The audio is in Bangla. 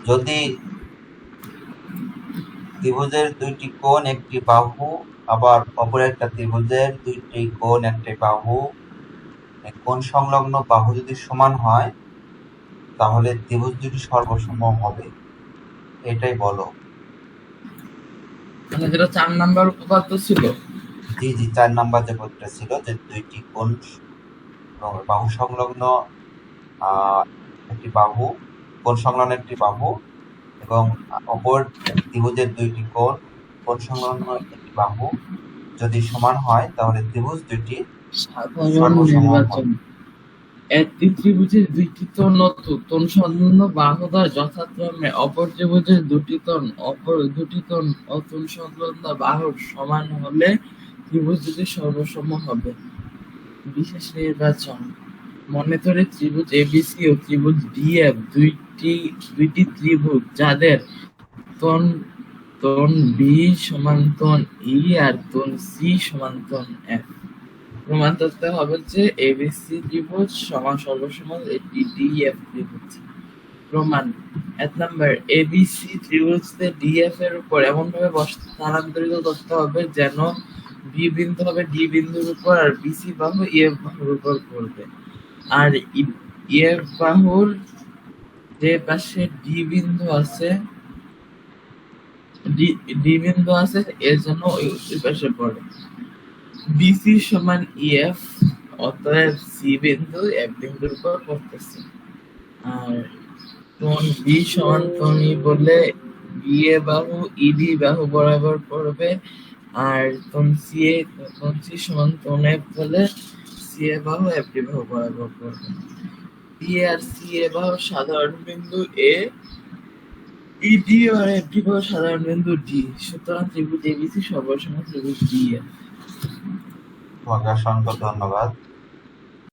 যদি ত্রিভুজের দুইটি কোণ একটি বাহু, আবার অপর একটা ত্রিভুজের দুইটি কোণ একটি বাহু, কোণ সংলগ্ন বাহু যদি সমান হয় তাহলে ত্রিভুজ দুটি সর্বসম হবে, এটাই বলো। মানে যেটা 4 নাম্বার উপপাদ্য ছিল। জি জি, 4 নাম্বার যে পদটা ছিল যে দুইটি কোণ বাহু সংলগ্ন একটি বাহু, কোণ সংলগ্ন একটি বাহু এবং অপর ত্রিভুজের দুইটি কোণ সংলগ্ন একটি বাহু যদি সমান হয় তাহলে ত্রিভুজ দুইটি সাধারণ সর্বসম নির্বাচন। হবে। একটি ত্রিভুজের দুইটি কোণ সংলগ্ন বাহু দ্বারা যথাক্রমে অপর ত্রিভুজের অপর দুটি কোণ সংলগ্ন বাহুর সমান হলে ত্রিভুজ দুটি সর্বসম হবে। বিশেষ নির্বাচন। মনে করে ত্রিভুজ এবিসি ও ত্রিভুজ ডিএফ দুইটি ত্রিভুজ যাদের কোণ বি সমান কোণ ই আর কোণ সি সমান কোণ এফ। প্রমাণ করতে হবে যে এবিসি ত্রিভুজ সর্বসম ডিএফ ত্রিভুজ। প্রমাণ: 1 নাম্বার, এবিসি ত্রিভুজকে ডিএফ এর উপর এমন ভাবে স্থানান্তরিত করতে হবে যেন বি বিন্দু হবে ডি বিন্দুর উপর আর বিসি বাহু এফ বাহুর উপর পড়বে। আর এফ বাহুর যে পাশে ডি বিন্দু আছে এর জন্য ওই পাশে পড়ে। বিসি সমান ইএফ, অতএব সি বিন্দু এফ বিন্দুর উপর পড়তেছে। আর কোণ বি সমান কোণ ই বলে বি এ বাহু ইডি বাহু বরাবর পড়বে। আর কোণ সি সমান কোণ এফ বলে সি এ বাহু এফ ডি বাহু বরাবর পড়বে। বি আর সি এ বাহু সাধারণ বিন্দু এ, ইডি আর এফ ডি বাহু সাধারণ বিন্দু ডি। সুতরাং ত্রিভুজ এবিসি সর্বসম ত্রিভুজ ডিএফ। তোমাকে অসংখ্য ধন্যবাদ।